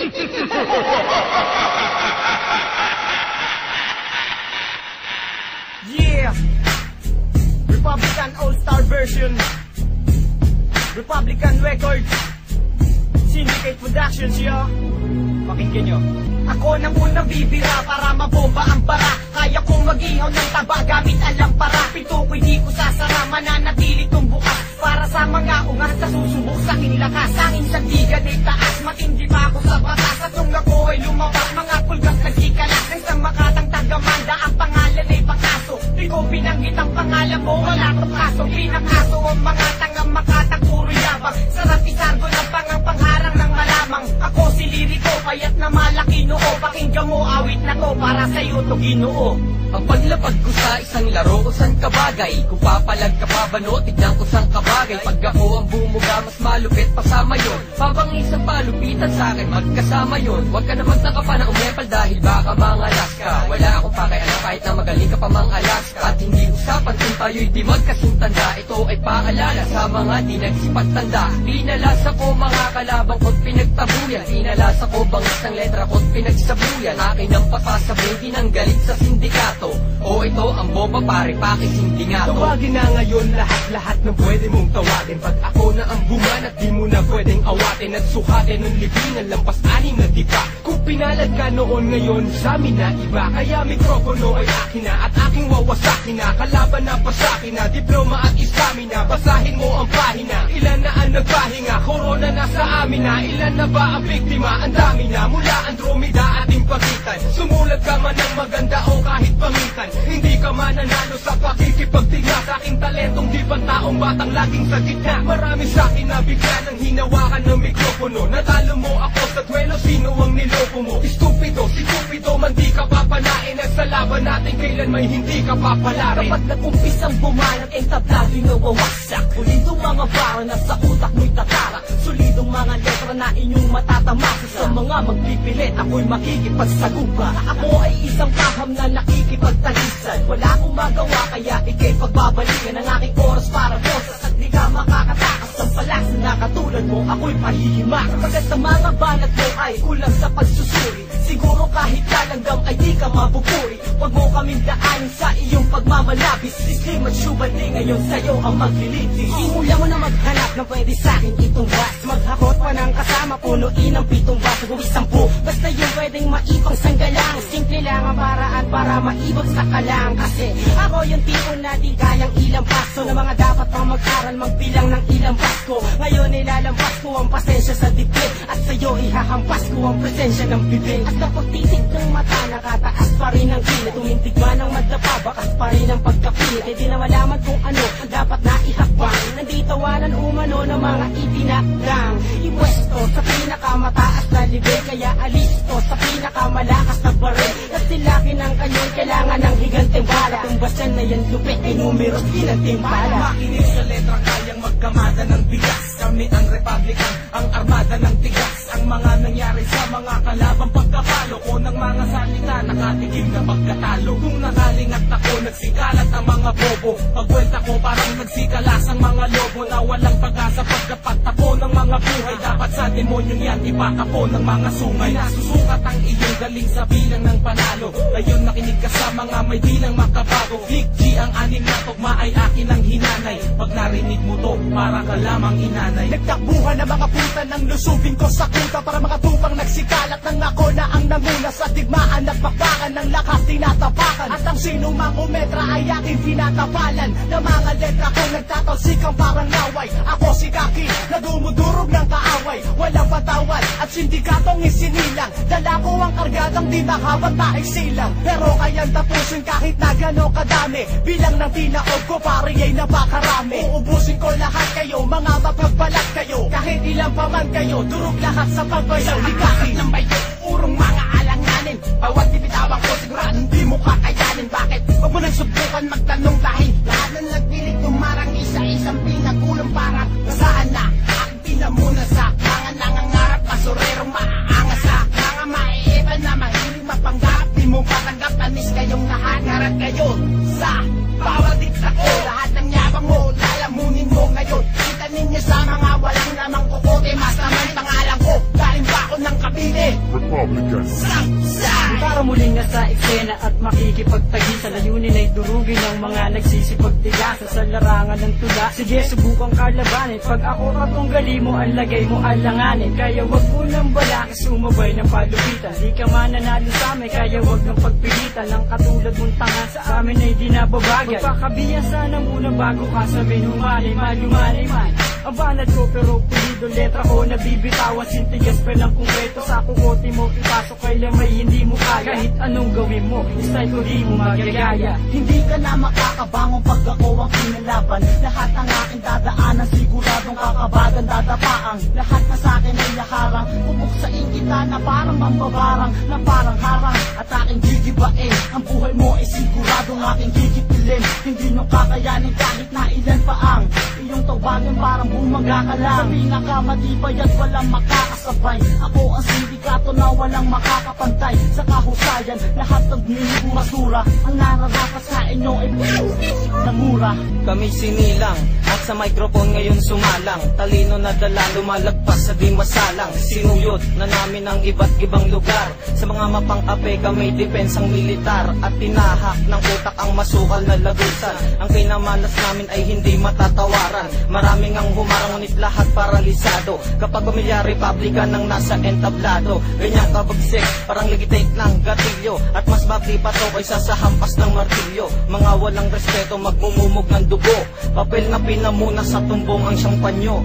Yeah! Republican All-Star version. Republican Records. Syndicate Productions, yo. Pakinggan nyo. Ako nang unang bibira para mabomba ang bara. Kaya kong mag-ihaw ng taba gamit ang lampara. Pinto ko'y di ko sasara, mananatili tong bukas. Para sa mga ungas na susubok sa aking lakas. Angin sa diga di taas, matindi pa ako sa batas. At nung ako ay lumabas, mga pulgas nagkikalas. Nang sa Makatang Tagamanda, ang pangalan ay Pakaso. Di ko binanggit ang pangalan mo, wala kong kaso. Pinakaso ang mga tangang Makatang puro yabang. Sarap isargo ng pangharang ng malamang. Ako si Liriko, payat na malaki noo. Pakinggan mo awit na to, para sa'yo to Ginoo. Ang paglapag ko sa isang laro kung saan kabagay. Kung papalag ka pa ba no, tignan ko saan kabagay. Pag ako ang bumuga, mas malupit pasama yon. Pabang isang palupitan sa akin, magkasama yon. Huwag ka na magtaka pa na umepal dahil baka mangalas ka. Wala akong pakialam kahit na magaling ka pa mangalas ka. At hindi usapan kung tayo'y di magkasintanda. Ito ay paalala sa mga di nagsipagtanda. Pinalas ako mga kalabang ko't pinagtabuyan. Pinalas ako bangis ng letra ko't pinagsabuyan. Akin ang pasasabihin, di nang galit sa sindikato. O ito ang bomba pare, pakisindi nga to. Tawagin na ngayon lahat-lahat ng pwede mong tawagin. Pag ako na ang buman at di mo na pwedeng awatin. At sukatin ng libingan, lampas anim na diba. Kung pinalad ka noon ngayon, sa amin na iba. Kaya mikropono ay akin na at aking wawasakin na. Kalaban na pasakin na, diploma at istamina. Basahin mo ang pahina, ilan na ang nagpahinga. Corona na sa amin na, ilan na ba ang biktima? Ang dami na, mula Andromeda ating pagitan. Sumulat ka man ng maganda o kahit pangitan. Hindi ka mananalo sa pakikipagtigla. Sa aking talentong di taong batang laging sa gitna. Marami sa akin na bigla nang hinawakan ng mikropono. Natalo mo ako sa duelo, sino ang niloko mo? Estupido, si Cupido man di ka papalain. At sa laban natin kailan may hindi ka papalarin. Kapag nag-umpisang bumanat, entablado yung nawawasak. Pulidong mga bara na sa utak mo'y tatarak. Solidong mga letra na inyong matatamasa. Sa mga magpipilit, ako'y makikipagsagupa. Ako ay isang paham na nakikipagtalisan. Wala akong magawa kaya ikay pagbabalikan ang aking oras para boses. At di ka makakatakas ng palas na katulad mo, ako'y pahihimak. Pagkat sa mga banat mo ay kulang sa pagsusuri. Siguro kahit kalanggam ay di ka mapupuri. Huwag mo kaming daanin sa iyong pagmamalabis. Sislim at syubali ngayon sa'yo ang maglilitis. Simula mo na maghanap ng pwede sa'kin itong bas. Maghakot pa ng kasama, punuin ang 7 baso, gawis 10. Basta yung pwedeng maipang sanggalang. Simple lang ang paraan para maibag sa kalang. Kasi ako yung tipo na di kayang ilang paso na mga dapat pang mag-aral magbilang ng ilang basko. Ngayon nilalampas ko ang pasensya sa dibdib. At sa'yo ihahampas ko ang presensya ng bibig. At kapag titig ng mata, nakataas pa rin ang kilit. Tumintig man ang madapa, bakas pa rin ang pagkapilit. E di na malaman kung ano ang dapat na ihakbang. Nanditawanan umano ng mga itinakdang. Ipwesto sa pinakamataas na libig. Kaya alisto sa pinakamalakas na baril. At silaki ng kanyon, kailangan ng higanteng bala. Tumbasan na yan lupit, ay numeros pinagtimpala. Makinig sa letra, kayang magkamada ng bigas. Kami ang Republican, ang armada ng tigas. Ang mga nangyari sa mga kalabang pagkapalo ko ng mga salita, nakatikim na pagkatalo. Kung nakalingat ako, nagsikalat ang mga bobo. Pagwelta ko parang nagsikalas ang mga lobo na walang pag-asa pagkapagtapo ng mga buhay. Dapat sa demonyong yan, ipatapo ng mga sungay. Nasusukat ang iyong galing sa bilang ng panalo. Ngayon nakinig ka sa mga may bilang makabago. Big G ang anim na tugma ay akin ang hinanay. Pag narinig mo to, para ka lamang inanay. Nagtakbuhan na mga puta ng lusubin ko sa kuta. Para mga tupang nagsikalat ng ako na ang nanguna sa digmaan. Nagpakbakan ng lakas tinatapakan. At ang sinumang umetra ay aking pinatapalan. Na mga letra ko nagtatalsikang parang naway. Ako si Kaki na dumudurog ng kaaway. Walang patawad at sindikatong isinilang. Dala ko ang kargadang di mahabang taig silang. Pero kayang tapusin kahit na gano'ng kadami. Bilang ng tinaog ko pare ay napakarami. Uubusin ko lahat kayo, mga mapagbalat kayo. Kahit ilang pa man kayo, durog lahat sa pagbayaw. Likakit ng bayo, urong mga alanganin. Bawat bibitawan ko sigurado hindi mo kakayanin. Bakit? Huwag mo nang subukan magtanong dahil lahat ng nagpilit tumarang isa-isang pinagulong parang nasaan na. Aking pinamuna sa mga nangangarap, basurerong maaangas sa mga maiiba na mahiling mapanggap. Di mo patanggap, tanis kayong lahat. Harap kayo sa bawat dikta ko. Lahat ng yabang mo, lalamunin mo ngayon. Kita ninyo sa mga walang namang kukote. Mas naman pangalan ko, galing ba ako ng kabili? Republican. Para muling nasa eksena at makikipagtagi sa layunin ay durugin ng mga nagsisipagtigasan sa larangan ng tula. Sige, subukang kalabanin. Pag ako katunggali mo, ang lagay mo alanganin. Kaya wag mo nang balaki sumabay ng palupitan. Di ka mananalo sa amin, kaya wag nang pagpilitan. Ang katulad mong tanga sa amin ay di nababagay. Magpakabiyasan na muna bago ka sabihin humanay, malumanay man. Ang banat ko pero pulido, letra ko nabibitawan. Sintigas pa ng kungreto sa kukote mo. Ipasok kay lamay, hindi mo kaya. Kahit anong gawin mo, style ko di mo magagaya. Hindi ka na makakabangon pag ako ang kinalaban. Lahat ang aking dadaanan, siguradong kakabagan dadapaang. Lahat na sa'kin ay nakarang, pupuksain kita na parang mambabarang, na parang harang. At aking gigibain, ang buhay mo ay siguradong aking gigipilin. Hindi nyo kakayanin kahit na ilan pa ang iyong tawagan, parang bumaga ka lang. Sa pinakamatibay at walang makakasabay, ako ang sindikato na walang makakapantay. Sa kahusayan, lahat ng basura. Ang nararapat sa inyo ay namura. Kami sinilang at sa microphone ngayon sumalang. Talino na dala lumalagpas sa di masalang. Sinuyod na namin ang iba't ibang lugar. Sa mga mapang-ape kami depensang militar. At tinahak ng utak ang masukal na lagusan. Ang kinamalas namin ay hindi matatawaran. Maraming ang humarang ngunit lahat paralisado. Kapag pamilya Republican ang nasa entablado, ganyang kabagsik parang legitate ng gatilyo. At mas bakli pa to kaysa sa hampas ng martilyo. Mga walang respeto magmumumog ng dugo. Papel na pinamuna sa tumbong ang siyang panyo.